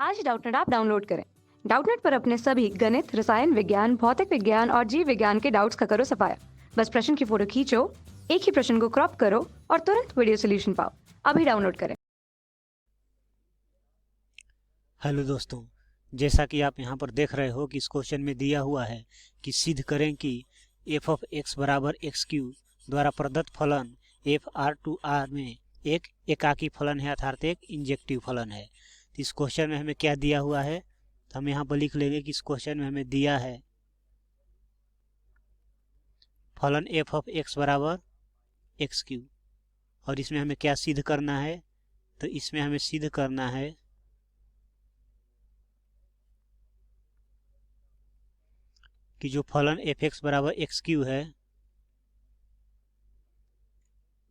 आज Doubtnut app download करें। Doubtnut पर अपने सभी गणित, रसायन विज्ञान, भौतिक विज्ञान और जीव विज्ञान के डाउट्स का करो सफाया। बस प्रश्न की फोटो खींचो, एक ही प्रश्न को क्रॉप करो और तुरंत वीडियो सोल्यूशन पाओ। अभी डाउनलोड करें। हेलो दोस्तों, जैसा कि आप यहाँ पर देख रहे हो कि इस क्वेश्चन में दिया हुआ है कि सिद्ध करें कि f ऑफ x बराबर एक्स क्यू द्वारा प्रदत्त फलन f r टू r में एक एकाकी फलन है, अर्थात एक इंजेक्टिव फलन है। तो इस क्वेश्चन में हमें क्या दिया हुआ है, तो हम यहाँ पर लिख लेंगे कि इस क्वेश्चन में हमें दिया है फलन f ऑफ x बराबर एक्स क्यू, और इसमें हमें क्या सिद्ध करना है, तो इसमें हमें सिद्ध करना है कि जो फलन एफ एक्स बराबर एक्स क्यू है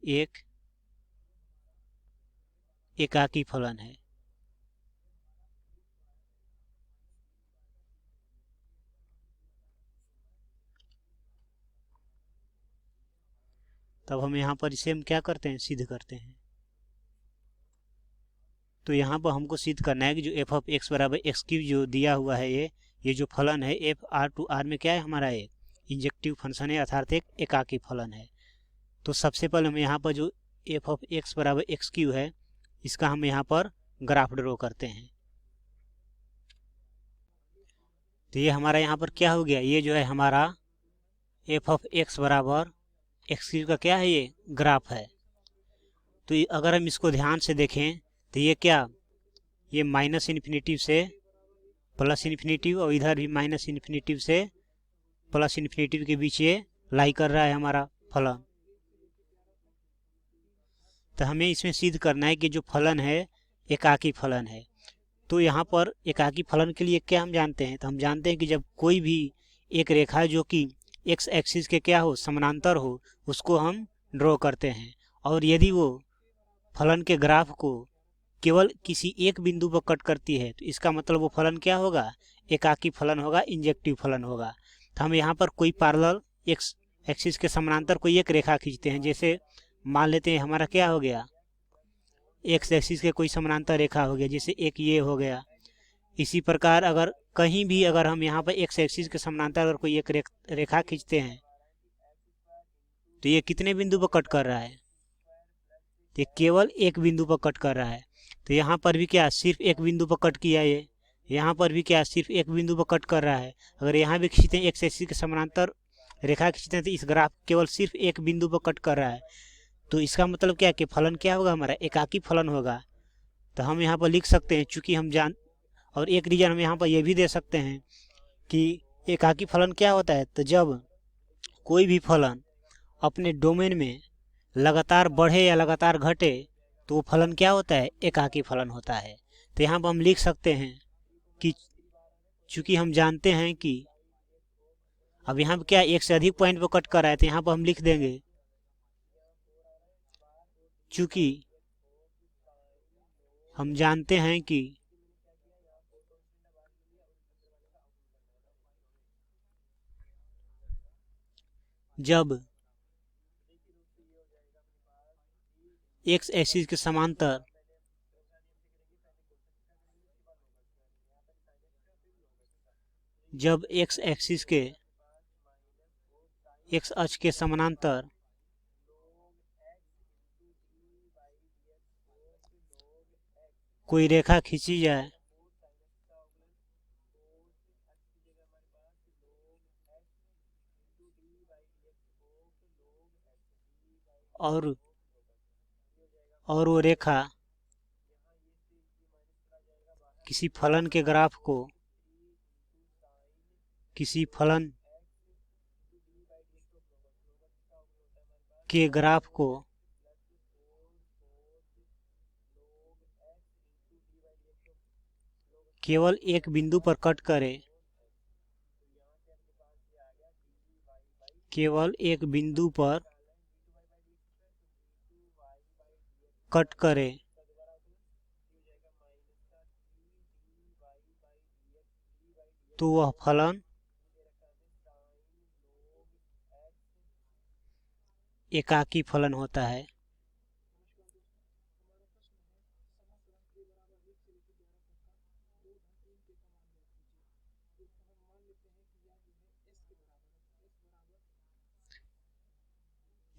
एक एकाकी फलन है। तब हम यहाँ पर इसे हम क्या करते हैं, सिद्ध करते हैं। तो यहाँ पर हमको सिद्ध करना है कि जो एफ ऑफ एक्स बराबर एक्स क्यू जो दिया हुआ है, ये जो फलन है एफ आर टू आर में क्या है, हमारा एक इंजेक्टिव फंक्शन है, अर्थात एक एकाकी फलन है। तो सबसे पहले हम यहाँ पर जो एफ ऑफ एक्स बराबर एक्स क्यू है, इसका हम यहाँ पर ग्राफ ड्रॉ करते हैं। तो ये हमारा यहाँ पर क्या हो गया, ये जो है हमारा एफ ऑफ एक्स बराबर एक्स क्यू का क्या है, ये ग्राफ है। तो अगर हम इसको ध्यान से देखें तो ये क्या, ये माइनस इन्फिनिटिव से प्लस इन्फिनिटिव और इधर भी माइनस इन्फिनिटिव से प्लस इन्फिनिटिव के बीच ये लाई कर रहा है हमारा फलन। तो हमें इसमें सिद्ध करना है कि जो फलन है एकाकी फलन है। तो यहाँ पर एकाकी फलन के लिए क्या हम जानते हैं, तो हम जानते हैं कि जब कोई भी एक रेखा जो कि एक्स एक्सिस के क्या हो, समानांतर हो, उसको हम ड्रॉ करते हैं, और यदि वो फलन के ग्राफ को केवल किसी एक बिंदु पर कट करती है, तो इसका मतलब वो फलन क्या होगा, एकाकी फलन होगा, इंजेक्टिव फलन होगा। तो हम यहाँ पर कोई पैरेलल एक्स एक्सिस के समानांतर कोई एक रेखा खींचते हैं। जैसे मान लेते हैं हमारा क्या हो गया, एक्स एक्सिस के कोई समानांतर रेखा हो गया, जैसे एक ये हो गया। इसी प्रकार अगर कहीं भी अगर हम यहाँ पर एक्स एक्सिस के समानांतर अगर कोई एक रेखा खींचते हैं, तो ये कितने बिंदु पर कट कर रहा है, ये केवल एक बिंदु पर कट कर रहा है। तो यहाँ पर भी क्या, सिर्फ एक बिंदु पर कट किया, ये यहाँ पर भी क्या, सिर्फ एक बिंदु पर कट कर रहा है। अगर यहाँ भी खींचते हैं एक्स एक्सिस के समानांतर रेखा खींचते हैं, तो इस ग्राफ केवल सिर्फ एक बिंदु पर कट कर रहा है। तो इसका मतलब क्या कि फलन क्या होगा, हमारा एकाकी फलन होगा। तो हम यहाँ पर लिख सकते हैं, चूंकि हम जान, और एक रीजन हम यहाँ पर यह भी दे सकते हैं कि एकाकी फलन क्या होता है, तो जब कोई भी फलन अपने डोमेन में लगातार बढ़े या लगातार घटे, तो वो फलन क्या होता है, एकाकी फलन होता है। तो यहाँ पर हम लिख सकते हैं कि चूंकि हम जानते हैं कि अब यहाँ पर क्या एक से अधिक पॉइंट पर कट कर रहा है, तो यहाँ पर हम लिख देंगे चूंकि हम जानते हैं कि जब एक्स एक्सिस के समांतर जब एक्स एक्सिस के एक्स अक्ष के समानांतर कोई रेखा खींची जाए, और वो रेखा किसी फलन के ग्राफ को, किसी फलन के ग्राफ को केवल एक बिंदु पर कट करे, केवल एक बिंदु पर कट करे, तो वह फलन एकाकी फलन होता है।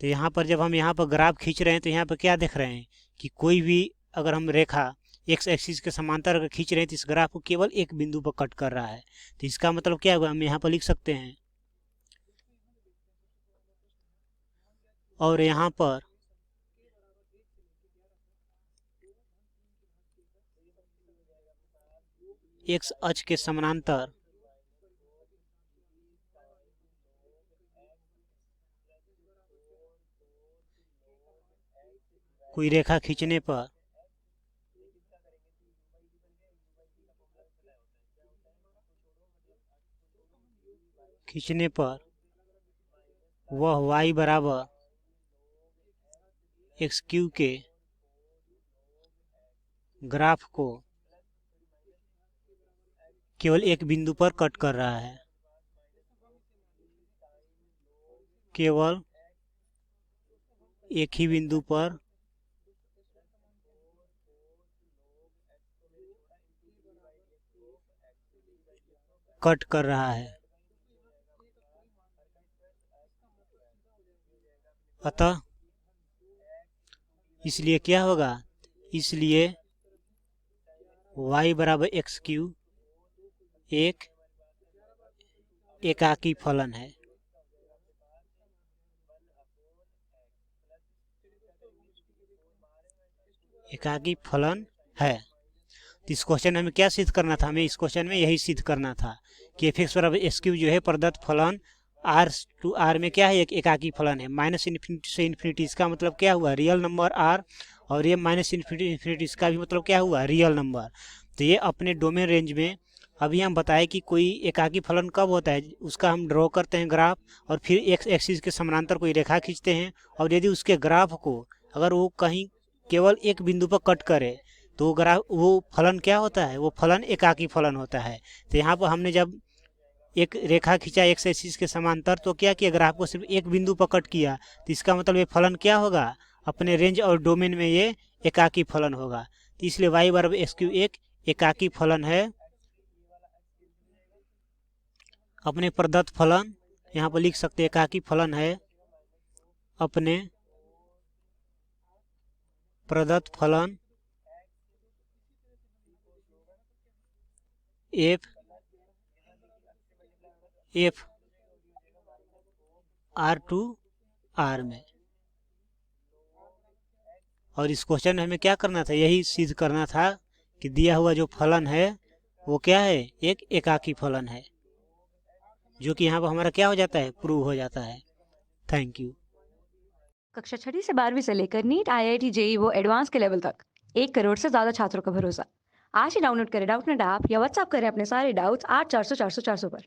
तो यहाँ पर जब हम यहाँ पर ग्राफ खींच रहे हैं तो यहाँ पर क्या देख रहे हैं कि कोई भी अगर हम रेखा एक्स एक्सिस के समांतर अगर खींच रहे हैं तो इस ग्राफ को केवल एक बिंदु पर कट कर रहा है। तो इसका मतलब क्या हुआ, हम यहाँ पर लिख सकते हैं और यहाँ पर एक्स अक्ष के समानांतर कोई रेखा खींचने पर वह y बराबर एक्स क्यू के ग्राफ को केवल एक बिंदु पर कट कर रहा है, केवल एक ही बिंदु पर कट कर रहा है। अतः इसलिए क्या होगा, इसलिए y बराबर एक्स क्यू एक एकाकी फलन है। एकाकी फलन है। तो इस क्वेश्चन में हमें क्या सिद्ध करना था, हमें इस क्वेश्चन में यही सिद्ध करना था कि एफ एक्स बराबर एस क्यू जो है प्रदत्त फलन आर टू आर में क्या है, एक एकाकी फलन है। माइनस इन्फिनिटी से इन्फिनिटी, इसका मतलब क्या हुआ, रियल नंबर आर, और ये माइनस इन्फिनिटी इन्फिनिटी इसका भी मतलब क्या हुआ, रियल नंबर। तो ये अपने डोमेन रेंज में, अभी हम बताए कि कोई एकाकी फलन कब होता है, उसका हम ड्रॉ करते हैं ग्राफ और फिर एक्स एक्सिस के समानांतर कोई रेखा खींचते हैं, और यदि उसके ग्राफ को अगर वो कहीं केवल एक बिंदु पर कट करे तो ग्राफ वो फलन क्या होता है, वो फलन एकाकी फलन होता है। तो यहाँ पर हमने जब एक रेखा खींचा एक्स एक्सिस के समांतर तो क्या किया, ग्राफ को सिर्फ एक बिंदु पर कट किया, तो इसका मतलब ये फलन क्या होगा, अपने रेंज और डोमेन में ये एकाकी फलन होगा। तो इसलिए y बराबर एक्स क्यू एक एकाकी फलन है। अपने प्रदत्त फलन यहाँ पर लिख सकते एकाकी फलन है, अपने प्रदत्त फलन एफ आर टू आर में। और इस क्वेश्चन में हमें क्या करना था, यही सिद्ध करना था कि दिया हुआ जो फलन है वो क्या है, एक एकाकी फलन है, जो कि यहाँ पर हमारा क्या हो जाता है, प्रूव हो जाता है। Thank you. कक्षा 6वीं से 12वीं से लेकर नीट IIT JEE वो एडवांस के लेवल तक 1 करोड़ से ज्यादा छात्रों का भरोसा। आज ही डाउनलोड करें डाउटनेट ऐप या व्हाट्सएप करें अपने सारे डाउट्स 8400 400 400 पर।